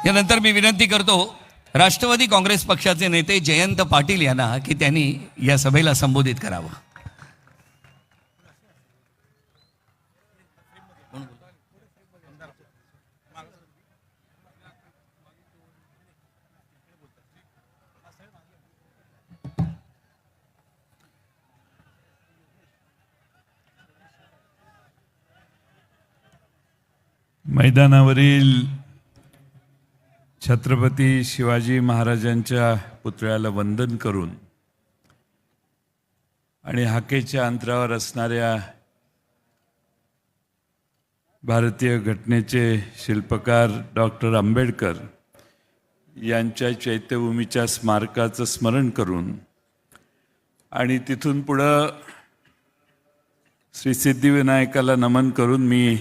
यानंतर मी विनंती करतो राष्ट्रवादी काँग्रेस पक्षाचे नेते जयंत पाटील यांना की त्यांनी या सभेला संबोधित करावं। मैदानावरील छत्रपती शिवाजी महाराजांच्या पुतळ्याला वंदन करून आणि हाकेच्या अंतरावर असणाऱ्या भारतीय घटनेचे शिल्पकार डॉक्टर आंबेडकर यांच्या चैत्यभूमीच्या स्मारकाचं स्मरण करून आणि तिथून पुढं श्री सिद्धिविनायकाला नमन करून मी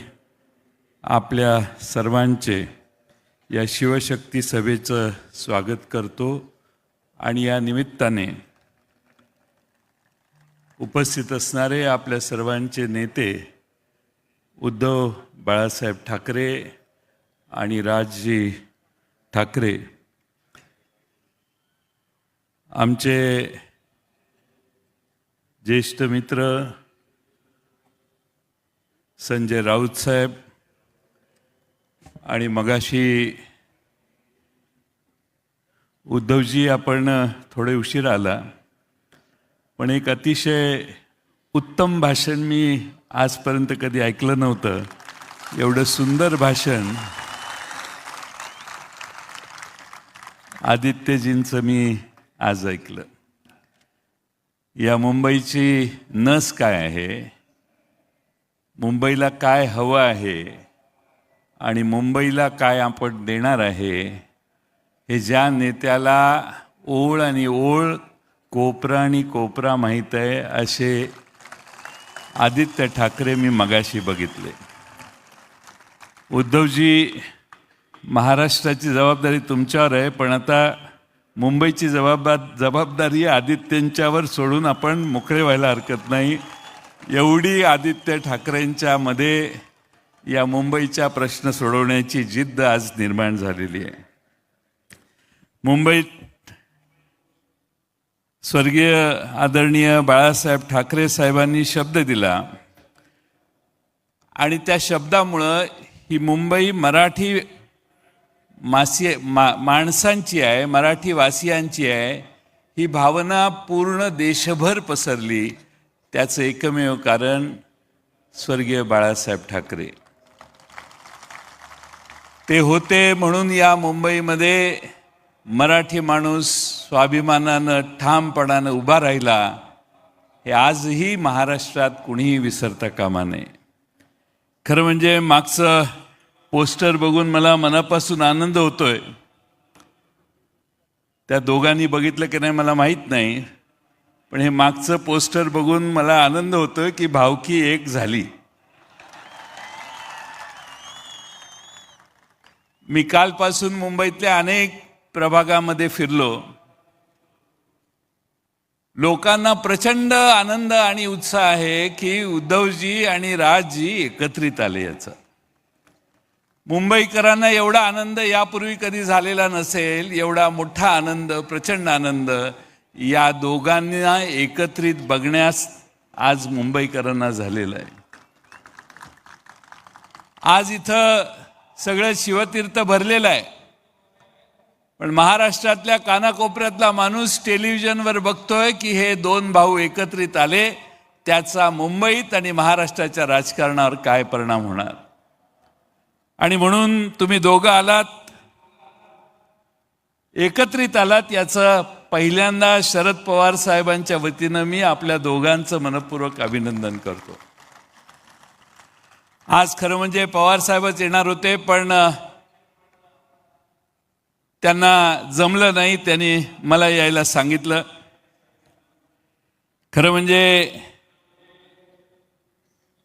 आपल्या सर्वांचे या शिवशक्ती सभेचं स्वागत करतो आणि या निमित्ताने उपस्थित असणारे आपल्या सर्वांचे नेते उद्धव बाळासाहेब ठाकरे आणि राजजी ठाकरे, आमचे ज्येष्ठ मित्र संजय राऊत साहेब, आणि मगाशी उद्धवजी आपण थोडे उशीर आला, पण एक अतिशय उत्तम भाषण मी आजपर्यंत कधी ऐकलं नव्हतं। एवढं सुंदर भाषण आदित्यजींचं मी आज ऐकलं। या मुंबईची नस काय आहे, मुंबईला काय हवं आहे आणि मुंबईला काय आपण देणार आहे, हे ज्या नेत्याला ओळ आणि ओळ, कोपरा आणि कोपरा माहीत आहे असे आदित्य ठाकरे मी मगाशी बघितले। उद्धवजी, महाराष्ट्राची जबाबदारी तुमच्यावर आहे, पण आता मुंबईची जबाबदारी आदित्यंच्यावर सोडून आपण मोकळे व्हायला हरकत नाही। एवढी आदित्य ठाकरेंच्या मध्ये या मुंबईचा प्रश्न सोडवण्याची जिद्द आज निर्माण झालेली आहे। मुंबईत स्वर्गीय आदरणीय बाळासाहेब ठाकरे साहेबांनी शब्द दिला आणि त्या शब्दामुळं ही मुंबई मराठी माणसांची आहे, मराठी वासियांची आहे, ही भावना पूर्ण देशभर पसरली। त्याचं एकमेव कारण स्वर्गीय बाळासाहेब ठाकरे ते होते, म्हणून या मुंबईमध्ये मराठी माणूस स्वाभिमानानं ठामपणानं उभा राहिला। हे आजही महाराष्ट्रात कुणीही विसरता कामा नये। खरं म्हणजे मागचं पोस्टर बघून मला मनापासून आनंद होतोय। त्या दोघांनी बघितलं की नाही मला माहीत नाही, पण हे मागचं पोस्टर बघून मला आनंद होतोय की भावकी एक झाली। मी कालपासून मुंबईतल्या अनेक प्रभागामध्ये फिरलो। लोकांना प्रचंड आनंद आणि उत्साह आहे की उद्धवजी आणि राजजी एकत्रित आले। याचा मुंबईकरांना एवढा आनंद यापूर्वी कधी झालेला नसेल। एवढा मोठा आनंद, प्रचंड आनंद या दोघांना एकत्रित बघण्यास आज मुंबईकरांना झालेला आहे। आज इथं सगळं शिवतीर्थ भरलेलं आहे, पण महाराष्ट्रातल्या कानाकोपऱ्यातला माणूस टेलिव्हिजनवर बघतोय की हे दोन भाऊ एकत्रित आले, त्याचा मुंबईत आणि महाराष्ट्राच्या राजकारणावर काय परिणाम होणार। आणि म्हणून तुम्ही दोघं आलात, एकत्रित आलात, याचं पहिल्यांदा शरद पवार साहेबांच्या वतीनं मी आपल्या दोघांचं मनपूर्वक अभिनंदन करतो। आज खरं म्हणजे पवार साहेबच येणार होते, पण त्यांना जमलं नाही, त्यांनी मला यायला सांगितलं। खरं म्हणजे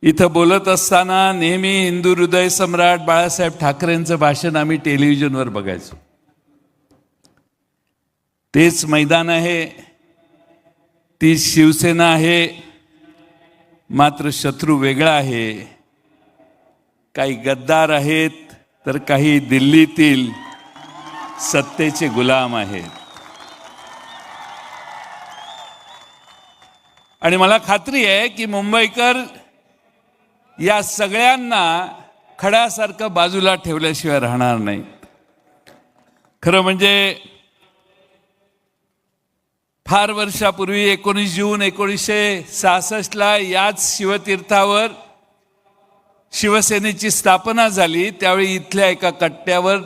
इथं बोलत असताना नेहमी हिंदू हृदय सम्राट बाळासाहेब ठाकरेंचं भाषण आम्ही टेलिव्हिजनवर बघायचो। तेच मैदान आहे, तीच शिवसेना आहे, मात्र शत्रू वेगळा आहे। काही गद्दार आहेत, तर काही दिल्लीतील सत्तेचे गुलाम आहेत. आणि मला खात्री आहे की मुंबईकर या सगळ्यांना खड्यासारखं बाजूला ठेवल्याशिवाय राहणार नाही. खरं म्हणजे फार वर्षापूर्वी 19 जून 1966ला याच शिवतीर्थावर शिवसेनेची स्थापना झाली. त्यावेळी इथल्या एका कट्ट्यावर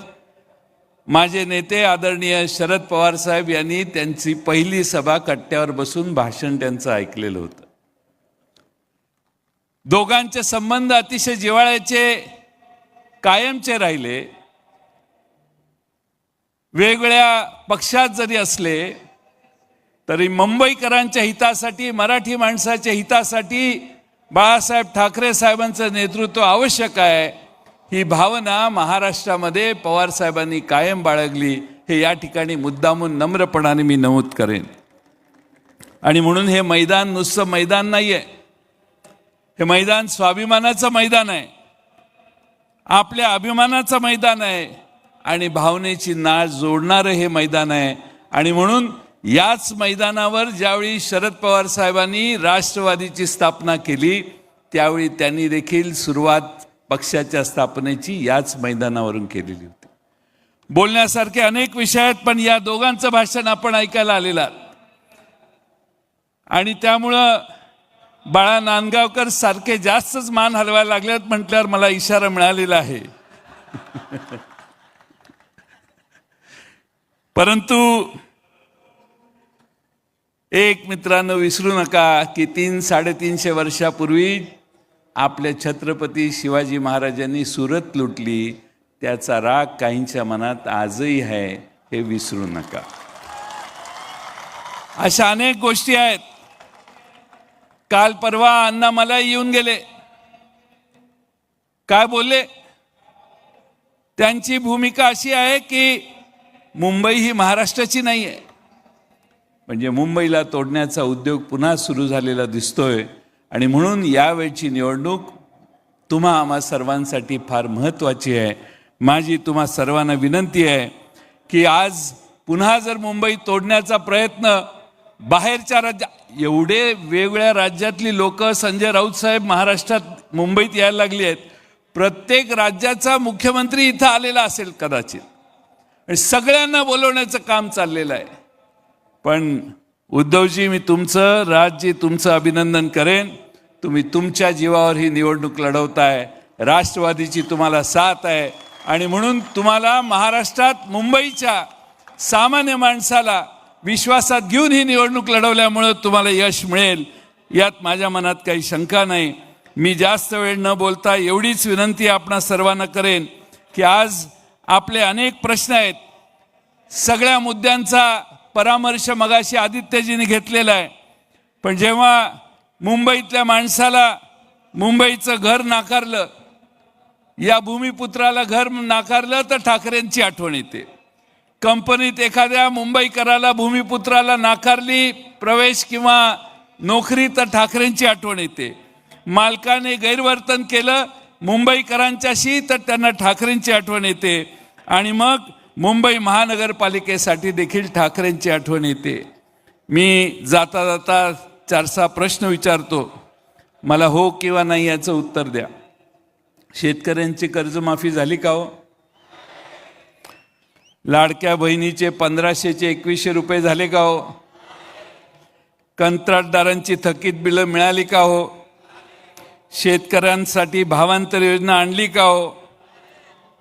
माझे नेते आदरणीय शरद पवार साहेब यांनी त्यांची पहिली सभा कट्ट्यावर बसून भाषण त्यांचं ऐकलेलं होतं. दोघांचे संबंध अतिशय जिव्हाळ्याचे कायमचे राहिले. वेगवेगळ्या पक्षात जरी असले तरी मुंबईकरांच्या हितासाठी, मराठी माणसाच्या हितासाठी बाळासाहेब ठाकरे साहेबांचं नेतृत्व आवश्यक आहे, ही भावना महाराष्ट्रामध्ये पवार साहेबांनी कायम बाळगली. हे या ठिकाणी मुद्दामून नम्रपणाने मी नमूद करेन. आणि म्हणून हे मैदान नुसतं मैदान नाही आहे, हे मैदान स्वाभिमानाचं मैदान आहे, आपल्या अभिमानाचं मैदान आहे आणि भावनेची नाळ जोडणारं हे मैदान आहे. आणि म्हणून याच मैदानावर ज्यावेळी शरद पवार साहेबांनी राष्ट्रवादीची स्थापना केली त्यावेळी त्यांनी देखील सुरुवात पक्षाच्या स्थापनेची याच मैदानावरून केलेली होती. बोलण्यासारखे अनेक विषय आहेत, पण या दोघांचं भाषण आपण ऐकायला आलेलं आहात. आणि त्यामुळं बाळा नांदगावकर सारखे जास्तच मान हलवायला लागलेत म्हटल्यावर मला इशारा मिळालेला आहे. परंतु एक मित्रांनो विसरू नका की 300-350 वर्षापूर्वी आपल्या छत्रपती शिवाजी महाराजांनी सुरत लुटली, त्याचा राग काहींच्या मनात आजही आहे, हे विसरू नका. अशा अनेक गोष्टी आहेत. काल परवा अण्णा मला येऊन गेले, काय बोलले? त्यांची भूमिका अशी आहे की मुंबई ही महाराष्ट्राची नाही आहे, म्हणजे मुंबईला तोडण्याचा उद्योग पुन्हा सुरू झालेला दिसतोय. आणि म्हणून यावेळची निवडणूक तुम्हा आम्हा सर्वांसाठी फार महत्त्वाची आहे. माझी तुम्हा सर्वांना विनंती आहे की आज पुन्हा जर मुंबई तोडण्याचा प्रयत्न बाहेरच्या एवढे वेगवेगळ्या राज्यातली लोक संजय राऊत साहेब महाराष्ट्रात मुंबईत यायला लागली आहेत. प्रत्येक राज्याचा मुख्यमंत्री इथं आलेला असेल कदाचित, आणि सगळ्यांना बोलवण्याचं काम चाललेलं आहे. पण उद्धवजी, मी तुमचं, राजजी, तुमचं अभिनंदन करेन. तुम्ही तुमच्या जीवावर ही निवडणूक लढवताय, राष्ट्रवादीची तुम्हाला साथ आहे. आणि म्हणून तुम्हाला महाराष्ट्रात मुंबईच्या सामान्य माणसाला विश्वासात घेऊन ही निवडणूक लढवल्यामुळं तुम्हाला यश मिळेल, यात माझ्या मनात काही शंका नाही. मी जास्त वेळ न बोलता एवढीच विनंती आपणा सर्वांना करेन की आज आपले अनेक प्रश्न आहेत, सगळ्या मुद्द्यांचा परामर्श मगाशी आदित्यजींनी घेतलेला आहे. पण जेव्हा मुंबईतल्या माणसाला मुंबईचं घर नाकारलं, या भूमिपुत्राला घर नाकारलं, तर ठाकरेंची आठवण येते. कंपनीत एखाद्या मुंबईकराला, भूमिपुत्राला नाकारली प्रवेश किंवा नोकरी, तर ठाकरेंची आठवण येते. मालकाने गैरवर्तन केलं मुंबईकरांच्याशी, तर त्यांना ठाकरेंची आठवण येते. आणि मग मुंबई महानगरपालिकेसाठी देखील ठाकरेंची आठवण येते. मी जाता जाता 4-6 प्रश्न विचारतो, मला हो किंवा नाही याचं उत्तर द्या. शेतकऱ्यांची कर्जमाफी झाली का हो? लाडक्या बहिणीचे 1500चे 2100 रुपये झाले का हो? कंत्राटदारांची थकीत बिलं मिळाली का हो? शेतकऱ्यांसाठी भावांतर योजना आणली का हो?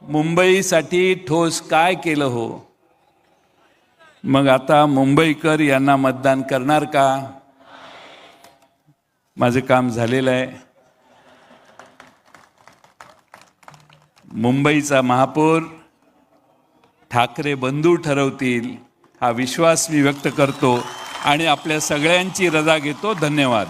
मुंबईसाठी ठोस काय केलं हो? मग आता मुंबईकर यांना मतदान करणार का? माझं काम झालेलं आहे. मुंबईचा महापौर ठाकरे बंधू ठरवतील, हा विश्वास मी व्यक्त करतो आणि आपल्या सगळ्यांची रजा घेतो. धन्यवाद.